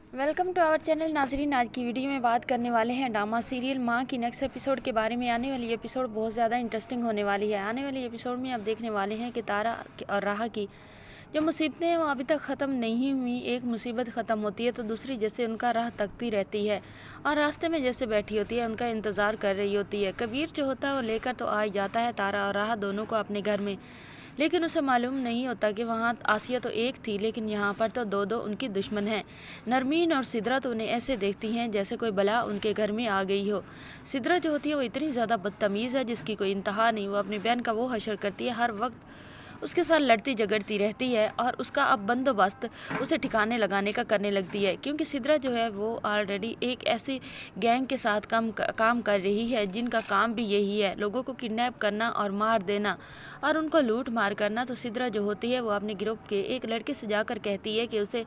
Welcome to our channel. नाजरीन, आज की वीडियो में बात करने वाले हैं ड्रामा सीरियल माँ की नेक्स्ट एपिसोड के बारे में। आने वाली एपिसोड बहुत ज़्यादा इंटरेस्टिंग होने वाली है। आने वाली एपिसोड में आप देखने वाले हैं कि तारा और राहा की जो मुसीबतें हैं वो अभी तक ख़त्म नहीं हुई। एक मुसीबत ख़त्म होती है तो दूसरी जैसे उनका राह तकती रहती है और रास्ते में जैसे बैठी होती है, उनका इंतज़ार कर रही होती है। कबीर जो होता है वो लेकर तो आ जाता है तारा और राहा दोनों को अपने घर में, लेकिन उसे मालूम नहीं होता कि वहाँ आसिया तो एक थी लेकिन यहाँ पर तो दो दो उनकी दुश्मन हैं। नरमीन और सिदरा तो उन्हें ऐसे देखती हैं जैसे कोई बला उनके घर में आ गई हो। सिदरा जो होती है वो इतनी ज़्यादा बदतमीज़ है जिसकी कोई इंतहा नहीं। वो अपनी बहन का वो हशर करती है, हर वक्त उसके साथ लड़ती झगड़ती रहती है और उसका अब बंदोबस्त उसे ठिकाने लगाने का करने लगती है, क्योंकि सिदरा जो है वो ऑलरेडी एक ऐसी गैंग के साथ काम कर रही है जिनका काम भी यही है, लोगों को किडनैप करना और मार देना और उनको लूट मार करना। तो सिदरा जो होती है वो अपने ग्रुप के एक लड़के से जाकर कहती है कि उसे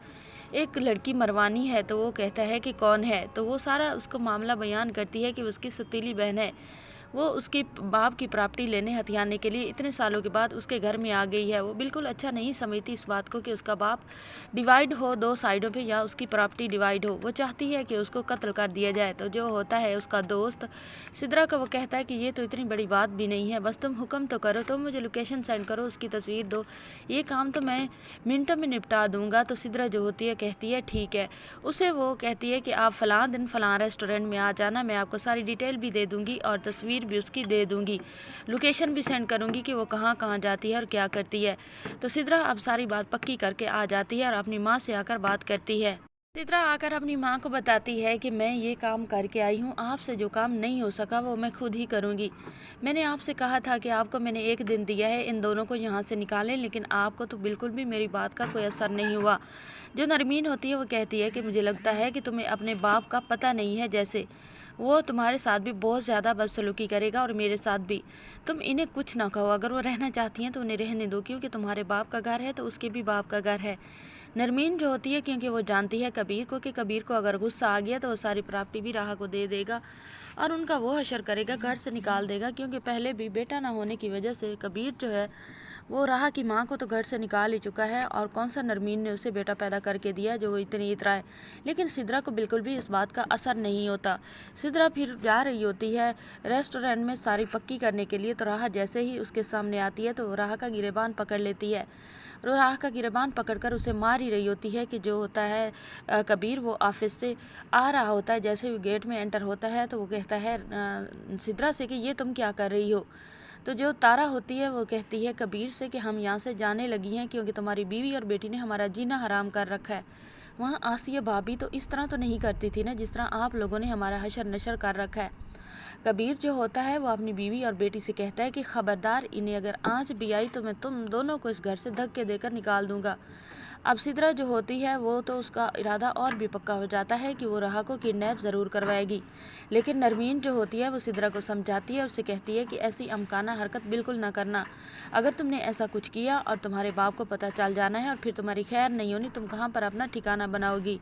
एक लड़की मरवानी है। तो वो कहता है कि कौन है, तो वो सारा उसको मामला बयान करती है कि उसकी सतीली बहन है, वो उसके बाप की प्रॉपर्टी लेने हथियाने के लिए इतने सालों के बाद उसके घर में आ गई है। वो बिल्कुल अच्छा नहीं समझती इस बात को कि उसका बाप डिवाइड हो दो साइडों पे या उसकी प्रॉपर्टी डिवाइड हो। वो चाहती है कि उसको कत्ल कर दिया जाए। तो जो होता है उसका दोस्त सिदरा का, वो कहता है कि ये तो इतनी बड़ी बात भी नहीं है, बस तुम हुक्म तो करो, तुम मुझे लोकेशन सेंड करो, उसकी तस्वीर दो, ये काम तो मैं मिनटों में निपटा दूंगा। तो सिदरा जो होती है कहती है ठीक है। उसे वो कहती है कि आप फ़लाँ दिन फ़लाँ रेस्टोरेंट में आ जाना, मैं आपको सारी डिटेल भी दे दूंगी और तस्वीर भी उसकी दे दूंगी, लोकेशन भी सेंड करूंगी कि वो कहाँ कहाँ जाती है और क्या करती है। तो सिदरा अब सारी बात पक्की करके आ जाती है और अपनी माँ से आकर बात करती है। सिदरा आकर अपनी माँ को बताती है कि मैं ये काम करके आई हूँ, आपसे जो काम नहीं हो सका वो मैं खुद ही करूँगी। मैंने आपसे कहा था कि आपको मैंने एक दिन दिया है इन दोनों को यहाँ से निकालें, लेकिन आपको तो बिल्कुल भी मेरी बात का कोई असर नहीं हुआ। जो नरमीन होती है वो कहती है कि मुझे लगता है कि तुम्हें अपने बाप का पता नहीं है, जैसे वो तुम्हारे साथ भी बहुत ज़्यादा बदसलूकी करेगा और मेरे साथ भी। तुम इन्हें कुछ ना कहो, अगर वो रहना चाहती हैं तो उन्हें रहने दो, क्योंकि तुम्हारे बाप का घर है तो उसके भी बाप का घर है। नरमीन जो होती है, क्योंकि वो जानती है कबीर को कि कबीर को अगर गुस्सा आ गया तो वो सारी प्रॉपर्टी भी राहा को दे देगा और उनका वो हशर करेगा, घर से निकाल देगा। क्योंकि पहले भी बेटा ना होने की वजह से कबीर जो है वो राहा की माँ को तो घर से निकाल ही चुका है, और कौन सा नरमीन ने उसे बेटा पैदा करके दिया जो वो इतनी इतराए। लेकिन सिदरा को बिल्कुल भी इस बात का असर नहीं होता। सिदरा फिर जा रही होती है रेस्टोरेंट में सारी पक्की करने के लिए, तो राहा जैसे ही उसके सामने आती है तो राहा का गिरेबान पकड़ लेती है। राह का गिरबान पकड़कर उसे मार ही रही होती है कि जो होता है कबीर वो ऑफिस से आ रहा होता है। जैसे वो गेट में एंटर होता है तो वो कहता है सिदरा से कि ये तुम क्या कर रही हो। तो जो तारा होती है वो कहती है कबीर से कि हम यहाँ से जाने लगी हैं क्योंकि तुम्हारी बीवी और बेटी ने हमारा जीना हराम कर रखा है। वहाँ आसिया भाभी तो इस तरह तो नहीं करती थी ना जिस तरह आप लोगों ने हमारा हशर नशर कर रखा है। कबीर जो होता है वो अपनी बीवी और बेटी से कहता है कि खबरदार, इन्हें अगर आँच भी आई तो मैं तुम दोनों को इस घर से धक्के देकर निकाल दूंगा। अब सिदरा जो होती है वो तो उसका इरादा और भी पक्का हो जाता है कि वो राहा को किडनैप ज़रूर करवाएगी। लेकिन नरमीन जो होती है वो सिदरा को समझाती है, उससे कहती है कि ऐसी अमकाना हरकत बिल्कुल ना करना। अगर तुमने ऐसा कुछ किया और तुम्हारे बाप को पता चल जाना है और फिर तुम्हारी खैर नहीं होनी, तुम कहाँ पर अपना ठिकाना बनाओगी।